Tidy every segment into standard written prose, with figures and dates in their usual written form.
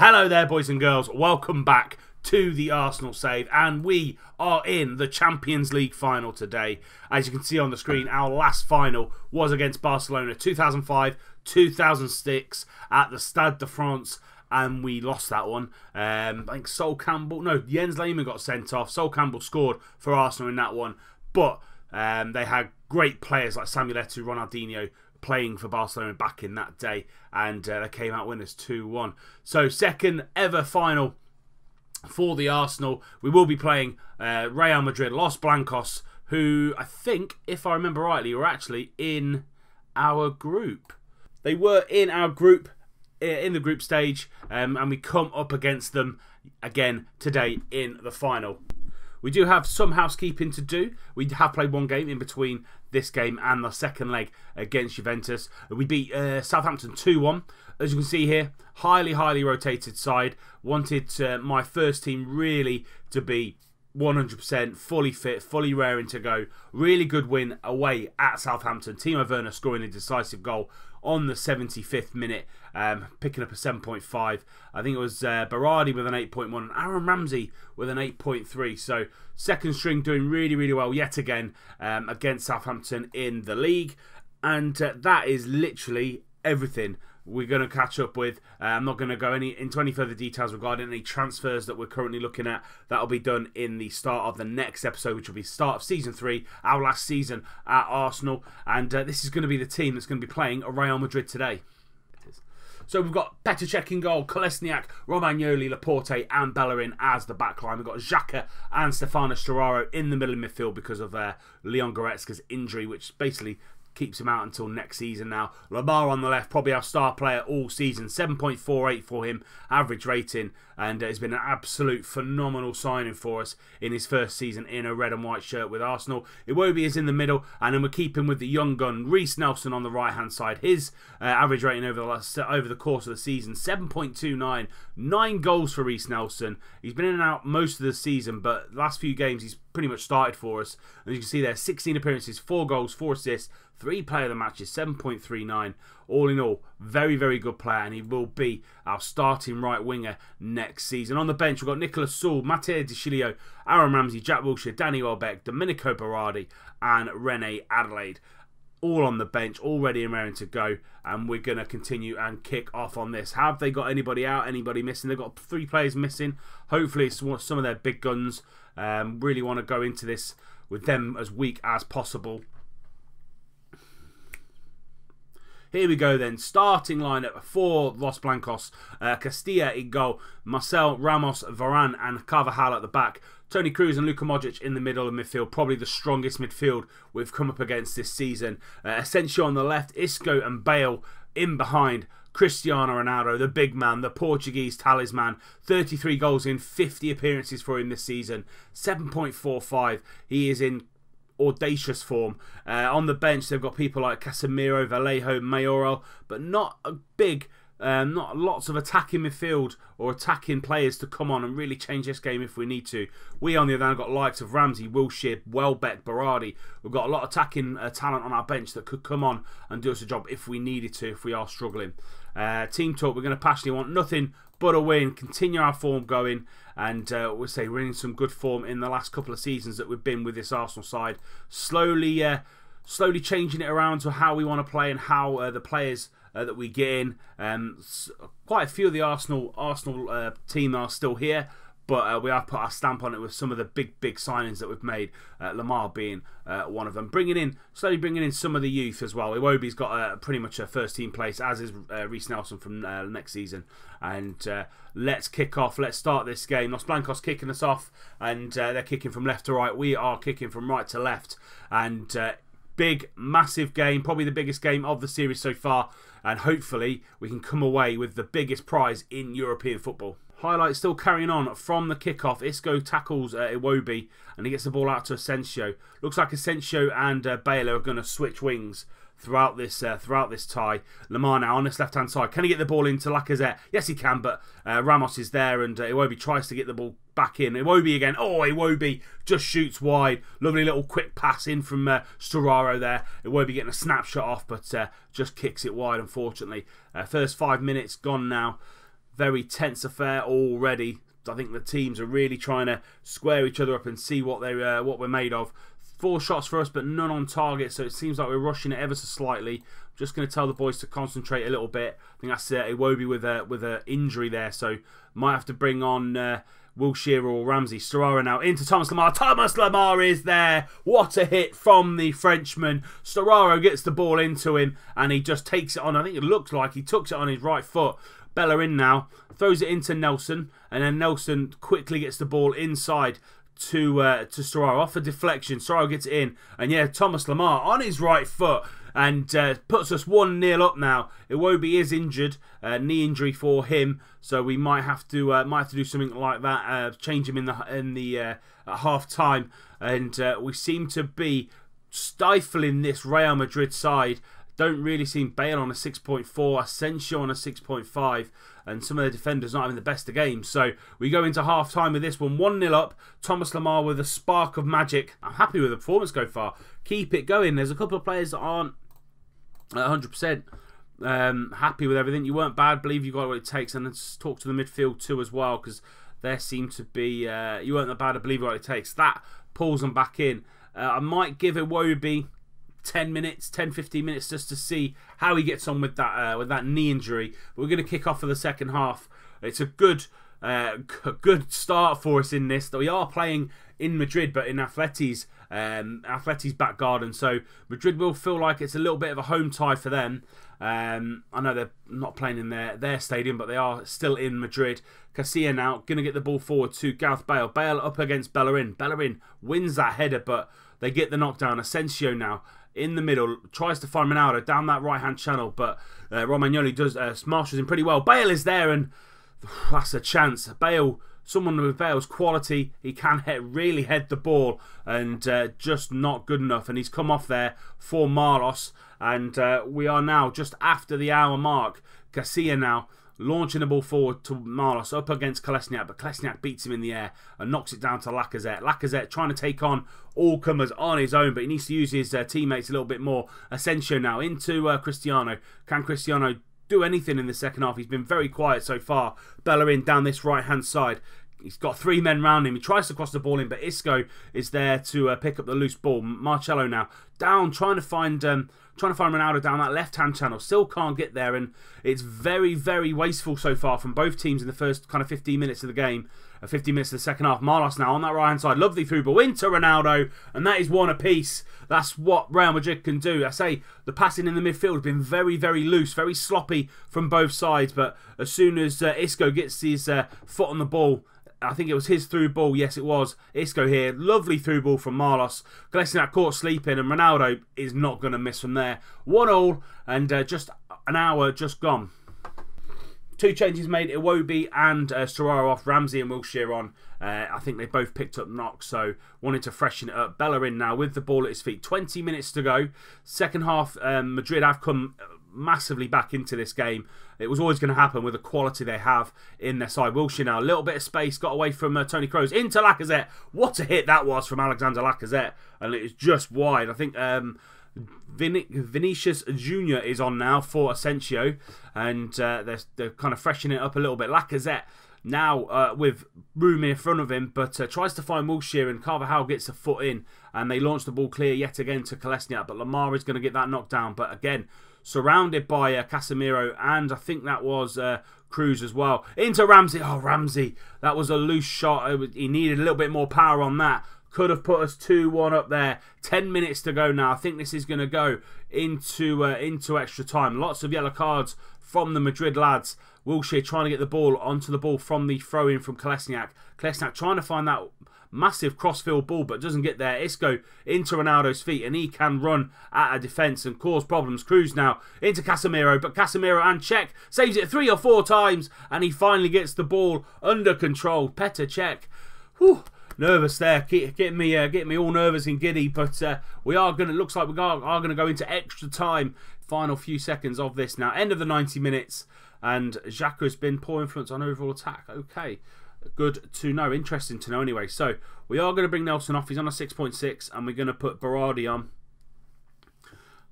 Hello there, boys and girls. Welcome back to the Arsenal Save, and we are in the Champions League final today. As you can see on the screen, our last final was against Barcelona 2005-2006 at the Stade de France, and we lost that one. I think Jens Lehmann got sent off. Sol Campbell scored for Arsenal in that one, but they had great players like Samuel Eto'o, Ronaldinho playing for Barcelona back in that day, and they came out winners 2-1. So second ever final for the Arsenal. We will be playing Real Madrid, Los Blancos, who I think, if I remember rightly, were actually in our group. They were in our group, in the group stage, and we come up against them again today in the final. We do have some housekeeping to do. We have played one game in between this game and the second leg against Juventus. We beat Southampton 2-1. As you can see here, highly rotated side. Wanted my first team really to be 100% fully fit, fully raring to go. Really good win away at Southampton. Timo Werner scoring a decisive goal on the 75th minute, picking up a 7.5. I think it was Berardi with an 8.1 and Aaron Ramsey with an 8.3. So second string doing really well yet again against Southampton in the league. And that is literally everything we're going to catch up with. I'm not going to go into any further details regarding any transfers that we're currently looking at. That'll be done in the start of the next episode, which will be start of Season 3, our last season at Arsenal. And this is going to be the team that's going to be playing Real Madrid today. So we've got Petr Cech in goal, Kolesniak, Romagnoli, Laporte and Bellerin as the backline. We've got Xhaka and Stefano Sturaro in the middle of midfield because of Leon Goretzka's injury, which basically keeps him out until next season now. Lamar on the left, probably our star player all season. 7.48 for him, average rating. And it's been an absolute phenomenal signing for us in his first season in a red and white shirt with Arsenal. Iwobi is in the middle, and then we're keeping with the young gun, Reiss Nelson on the right-hand side. His average rating over the course of the season, 7.29. 9 goals for Reiss Nelson. He's been in and out most of the season, but the last few games he's pretty much started for us. And you can see there, 16 appearances, 4 goals, 4 assists, 3 player of the matches, 7.39. All in all, very good player, and he will be our starting right winger next season. On the bench, we've got Nicolas Saul, Matteo Di Chilio, Aaron Ramsey, Jack Wilshere, Danny Welbeck, Domenico Berardi, and Rene Adelaide. All on the bench, all ready and raring to go, and we're going to continue and kick off on this. Have they got anybody out, anybody missing? They've got 3 players missing. Hopefully it's some of their big guns. Really want to go into this with them as weak as possible. Here we go then, starting lineup for Los Blancos. Castilla in goal, Marcel, Ramos, Varane and Carvajal at the back. Toni Kroos and Luka Modric in the middle of midfield, probably the strongest midfield we've come up against this season. Asensio on the left, Isco and Bale in behind. Cristiano Ronaldo, the big man, the Portuguese talisman. 33 goals in 50 appearances for him this season. 7.45. He is in audacious form. On the bench they've got people like Casemiro, Vallejo, Mayoral, but not lots of attacking midfield or attacking players to come on and really change this game if we need to. We on the other hand have got likes of Ramsey, Wilshere, Welbeck, Berardi. We've got a lot of attacking talent on our bench that could come on and do us a job if we needed to, if we are struggling. Team talk, we're going to passionately want nothing but a win, continue our form going, and we'll say we're in some good form in the last couple of seasons that we've been with this Arsenal side. Slowly changing it around to how we want to play and how the players that we get in. Quite a few of the Arsenal team are still here, but we have put our stamp on it with some of the big signings that we've made, Lamar being one of them. Slowly bringing in some of the youth as well. Iwobi's got pretty much a first team place, as is Reiss Nelson from next season. And let's kick off. Let's start this game. Los Blancos kicking us off, and they're kicking from left to right. We are kicking from right to left. And big, massive game, probably the biggest game of the series so far. And hopefully we can come away with the biggest prize in European football. Highlights still carrying on from the kickoff. Isco tackles Iwobi and he gets the ball out to Asensio. Looks like Asensio and Bale are going to switch wings throughout this tie. Lamar now on this left hand side. Can he get the ball into Lacazette? Yes, he can, but Ramos is there and Iwobi tries to get the ball back in. Iwobi again. Oh, Iwobi just shoots wide. Lovely little quick pass in from Sturaro there. Iwobi getting a snapshot off, but just kicks it wide, unfortunately. First 5 minutes gone now. very tense affair already. I think the teams are really trying to square each other up and see what we're made of. 4 shots for us, but none on target, so it seems like we're rushing it ever so slightly. I'm just going to tell the boys to concentrate a little bit. I think that's Iwobi with a injury there, so might have to bring on Wilshere or Ramsey. Storaro now into Thomas Lemar. Thomas Lemar is there. What a hit from the Frenchman. Storaro gets the ball into him, and he just takes it on. I think it looks like he took it on his right foot. Bellerin now throws it into Nelson, and then Nelson quickly gets the ball inside to Storaro off a deflection. Storaro gets it in, and yeah, Thomas Lemar on his right foot and puts us 1-0 up now. Iwobi is injured, knee injury for him, so we might have to do something like that, change him at half time, and we seem to be stifling this Real Madrid side. Don't really seem Bale on a 6.4, Asensio on a 6.5, and some of the defenders not having the best of games. So we go into half time with this one, 1-0 up. Thomas Lemar with a spark of magic. I'm happy with the performance so far. Keep it going. There's a couple of players that aren't 100% happy with everything. You weren't bad. Believe you got what it takes. And let's talk to the midfield too as well, because there seem to be you weren't that bad. I believe what it takes. That pulls them back in. I might give Iwobi 10 minutes, 10-15 minutes just to see how he gets on with that knee injury. But we're going to kick off for the second half. It's a good start for us in this. We are playing in Madrid, but in Atleti's back garden, so Madrid will feel like it's a little bit of a home tie for them. I know they're not playing in their stadium, but they are still in Madrid. Casilla now going to get the ball forward to Gareth Bale. Bale up against Bellerin. Bellerin wins that header, but they get the knockdown. Asensio now in the middle, tries to find Ronaldo down that right-hand channel, but Romagnoli marshals him pretty well. Bale is there, and that's a chance. Bale, someone with Bale's quality, he can really head the ball, and just not good enough. And he's come off there for Marlos, and we are now just after the hour mark. Casilla now launching the ball forward to Marlos up against Kolesniak, but Kolesniak beats him in the air and knocks it down to Lacazette. Lacazette trying to take on all comers on his own, but he needs to use his teammates a little bit more. Asensio now into Cristiano. Can Cristiano do anything in the second half? He's been very quiet so far. Bellerin down this right hand side. He's got 3 men round him. He tries to cross the ball in, but Isco is there to pick up the loose ball. Marcelo now down, trying to find Ronaldo down that left-hand channel. Still can't get there, and it's very, very wasteful so far from both teams in the first kind of 15 minutes of the game. 15 minutes of the second half. Marlos now on that right-hand side. Lovely through ball into Ronaldo, and that is one apiece. That's what Real Madrid can do. I say the passing in the midfield has been very, very loose, very sloppy from both sides, but as soon as Isco gets his foot on the ball, I think it was his through ball. Yes, it was. Isco here. Lovely through ball from Marlos. Kolesniak caught sleeping, and Ronaldo is not going to miss from there. 1-1, and just an hour just gone. 2 changes made. Iwobi and Storaro off. Ramsey and Wilshere on. I think they both picked up knocks, so wanted to freshen it up. Bellerin now with the ball at his feet. 20 minutes to go. Second half, Madrid have come massively back into this game. It was always going to happen with the quality they have in their side. Wilshere now, a little bit of space, got away from Toni Kroos into Lacazette. What a hit that was from Alexander Lacazette, and it was just wide. I think Vinicius Jr. is on now for Asensio, and they're kind of freshening it up a little bit. Lacazette now with room in front of him, but tries to find Wilshere, and Carvajal gets a foot in, and they launch the ball clear yet again to Kolesniak, but Lemar is going to get that knocked down, but again surrounded by Casemiro, and I think that was Cruz as well. Into Ramsey. Oh, Ramsey, that was a loose shot. He needed a little bit more power on that. Could have put us 2-1 up there. 10 minutes to go now. I think this is going to go into extra time. Lots of yellow cards from the Madrid lads. Wilshere trying to get the ball onto the ball from the throw-in from Kolesniak. Kolesniak trying to find that massive crossfield ball, but doesn't get there. Isco into Ronaldo's feet, and he can run at a defence and cause problems. Cruz now into Casemiro, but Casemiro and Cech saves it 3 or 4 times, and he finally gets the ball under control. Petr Cech, whew, nervous there, getting me all nervous and giddy, but we are going to, looks like we are going to go into extra time. Final few seconds of this now, end of the 90 minutes, and Xhaka has been poor influence on overall attack. Okay, good to know, interesting to know anyway. So we are going to bring Nelson off. He's on a 6.6, and we're going to put Berardi on.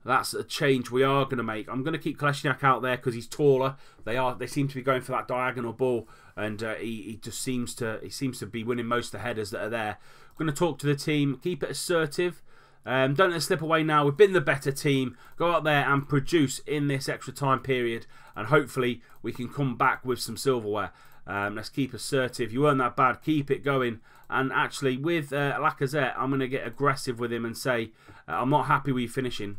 That's a change we are going to make. I'm going to keep Kolasinac out there because he's taller. They seem to be going for that diagonal ball, and he just seems to be winning most of the headers that are there. I'm going to talk to the team, keep it assertive. Don't let it slip away now. We've been the better team. Go out there and produce in this extra time period, and hopefully we can come back with some silverware. Let's keep assertive. You weren't that bad. Keep it going. And actually, with Lacazette, I'm going to get aggressive with him and say, I'm not happy with you finishing.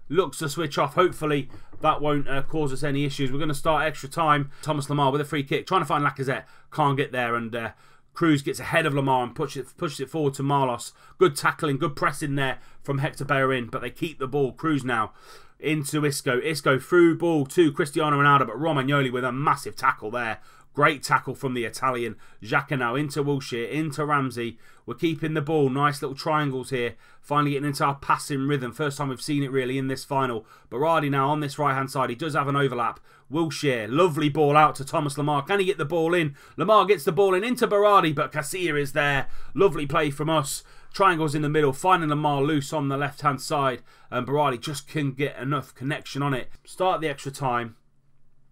Looks to switch off. Hopefully, that won't cause us any issues. We're going to start extra time. Thomas Lemar with a free kick. Trying to find Lacazette. Can't get there. And Cruz gets ahead of Lemar and pushes it forward to Marlos. Good tackling. Good pressing there from Hector Bellerin. But they keep the ball. Cruz now into Isco. Isco through ball to Cristiano Ronaldo. But Romagnoli with a massive tackle there. Great tackle from the Italian. Xhaka now into Wilshere, into Ramsey. We're keeping the ball. Nice little triangles here. Finally getting into our passing rhythm. First time we've seen it really in this final. Berardi now on this right-hand side. He does have an overlap. Wilshere, lovely ball out to Thomas Lemar. Can he get the ball in? Lemar gets the ball in into Berardi, but Casilla is there. Lovely play from us. Triangles in the middle. Finding Lemar loose on the left-hand side. And Berardi just couldn't get enough connection on it. Start the extra time.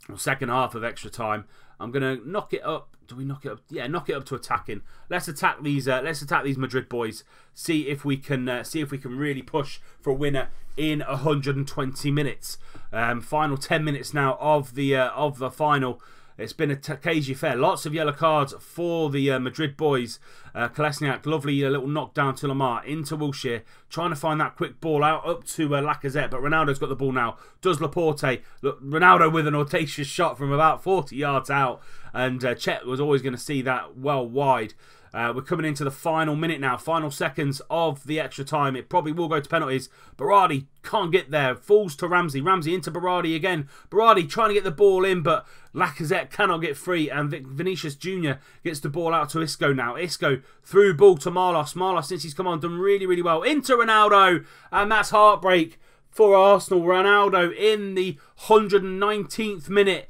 Or second half of extra time. I'm gonna knock it up. Do we knock it up? Yeah, knock it up to attacking. Let's attack these. Let's attack these Madrid boys. See if we can really push for a winner in 120 minutes. Final 10 minutes now of the final. It's been a cagey affair. Lots of yellow cards for the Madrid boys. Kolasinac, lovely little knockdown to Lemar. Into Wilshere. Trying to find that quick ball out up to Lacazette. But Ronaldo's got the ball now. Does Laporte. Look, Ronaldo with an audacious shot from about 40 yards out. And Chet was always going to see that well wide. We're coming into the final minute now. Final seconds of the extra time. It probably will go to penalties. Berardi can't get there. Falls to Ramsey. Ramsey into Berardi again. Berardi trying to get the ball in, but Lacazette cannot get free. And Vinicius Jr. gets the ball out to Isco now. Isco through ball to Marlos. Marlos, since he's come on, done really, really well. Into Ronaldo. And that's heartbreak for Arsenal. Ronaldo in the 119th minute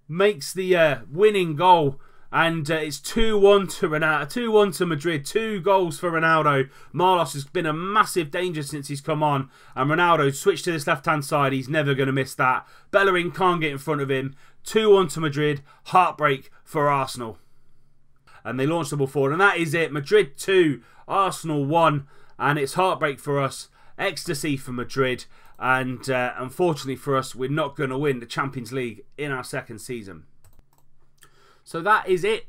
makes the winning goal. And it's 2-1 to Ronaldo, 2-1 to Madrid, 2 goals for Ronaldo. Marlos has been a massive danger since he's come on. And Ronaldo switched to this left-hand side. He's never going to miss that. Bellerin can't get in front of him. 2-1 to Madrid. Heartbreak for Arsenal. And they launched the ball forward. And that is it. Madrid 2, Arsenal 1. And it's heartbreak for us. Ecstasy for Madrid. And unfortunately for us, we're not going to win the Champions League in our second season. So that is it.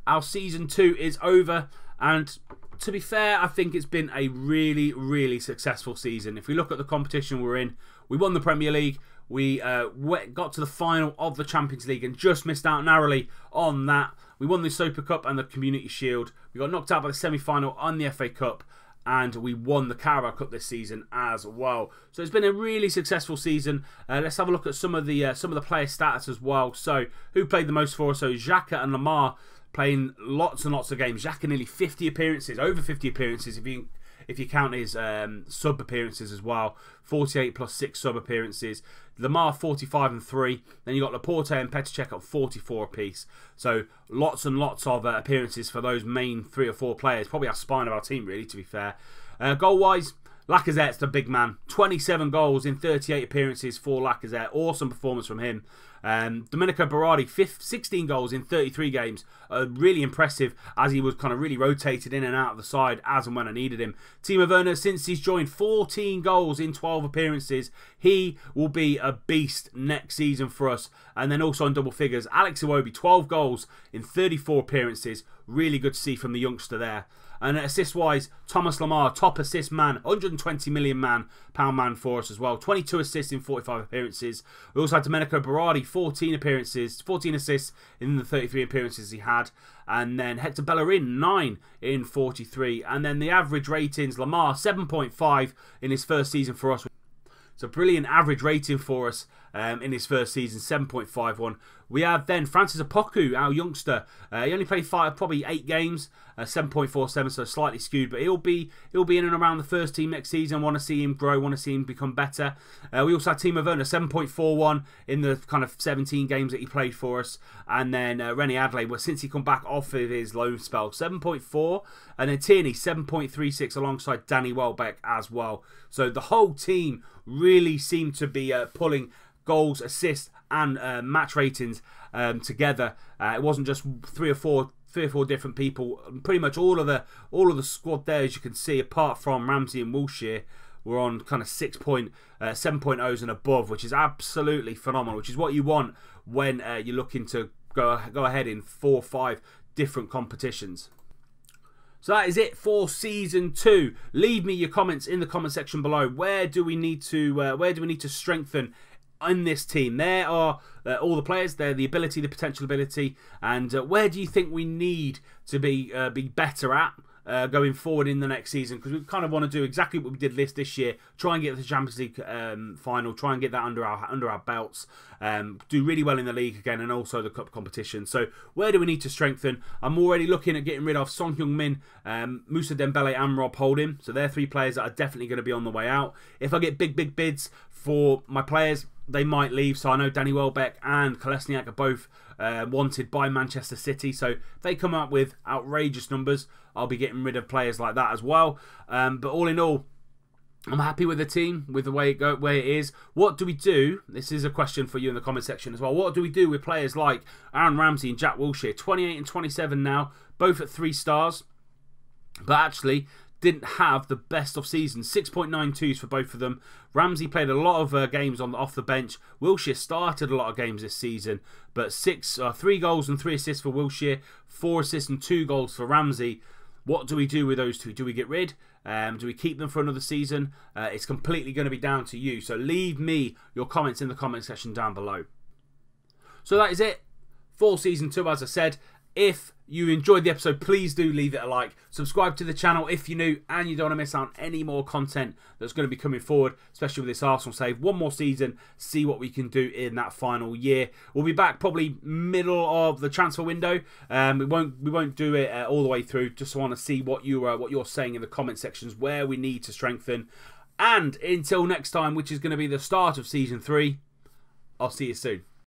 Our season 2 is over, and to be fair, I think it's been a really, really successful season. If we look at the competition we're in, we won the Premier League, we got to the final of the Champions League and just missed out narrowly on that. We won the Super Cup and the Community Shield. We got knocked out by the semi-final on the FA Cup, and we won the Carabao Cup this season as well. So it's been a really successful season. Let's have a look at some of the player stats as well. So who played the most for us? So Xhaka and Lemar playing lots and lots of games. Xhaka nearly 50 appearances, over 50 appearances if you count his sub appearances as well. 48 plus 6 sub appearances. Lemar 45 and 3. Then you got Laporte and Petr at 44 apiece. So lots and lots of appearances for those main 3 or 4 players. Probably our spine of our team, really, to be fair. Goal wise, Lacazette's the big man. 27 goals in 38 appearances for Lacazette. Awesome performance from him. Domenico Berardi, 16 goals in 33 games. Really impressive, as he was kind of really rotated in and out of the side as and when I needed him. Timo Werner, since he's joined, 14 goals in 12 appearances. He will be a beast next season for us. And then also on double figures, Alex Iwobi, 12 goals in 34 appearances. Really good to see from the youngster there. And assist-wise, Thomas Lemar, top assist man, 120 million pound man for us as well. 22 assists in 45 appearances. We also had Domenico Berardi, 14 appearances, 14 assists in the 33 appearances he had. And then Hector Bellerin, 9 in 43. And then the average ratings, Lemar, 7.5 in his first season for us. It's a brilliant average rating for us in his first season, 7.51. We have then Francis Opoku, our youngster. He only played probably 8 games, 7.47, so slightly skewed, but he'll be in and around the first team next season. Want to see him grow, want to see him become better. We also had Timo Werner, 7.41 in the kind of 17 games that he played for us, and then Rennie Adelaide, well, since he come back off of his loan spell, 7.4, and then Tierney, 7.36 alongside Danny Welbeck as well. So the whole team really seemed to be pulling goals, assists, and match ratings together. It wasn't just three or four different people. Pretty much all of the squad there, as you can see, apart from Ramsey and Wilshere, were on kind of 7.0s and above, which is absolutely phenomenal. Which is what you want when you're looking to go ahead in 4 or 5 different competitions. So that is it for Season 2. Leave me your comments in the comment section below. Where do we need to strengthen in this team? There are all the players. They're the ability, the potential ability, and where do you think we need to be better at going forward in the next season? Because we kind of want to do exactly what we did this year. Try and get the Champions League final. Try and get that under our belts. Do really well in the league again, and also the cup competition. So where do we need to strengthen? I'm already looking at getting rid of Son Heung-min, Moussa Dembele, and Rob Holding. So they're 3 players that are definitely going to be on the way out. If I get big bids for my players, they might leave. So I know Danny Welbeck and Kolasinac are both wanted by Manchester City. So if they come up with outrageous numbers, I'll be getting rid of players like that as well. But all in all, I'm happy with the team, with the way it is. What do we do? This is a question for you in the comment section as well. What do we do with players like Aaron Ramsey and Jack Wilshere? 28 and 27 now, both at 3 stars, but actually didn't have the best of seasons. 6.92s for both of them. Ramsey played a lot of games off the bench. Wilshere started a lot of games this season, but 3 goals and 3 assists for Wilshere, 4 assists and 2 goals for Ramsey. What do we do with those 2? Do we get rid? Do we keep them for another season? It's completely going to be down to you. So leave me your comments in the comment section down below. So that is it for Season 2, as I said. If you enjoyed the episode, please do leave it a like. Subscribe to the channel if you're new and you don't want to miss out on any more content that's going to be coming forward, especially with this Arsenal save. One more season, see what we can do in that final year. We'll be back probably middle of the transfer window. We won't do it all the way through. Just want to see what you're saying in the comment sections, where we need to strengthen. And until next time, which is going to be the start of Season 3, I'll see you soon.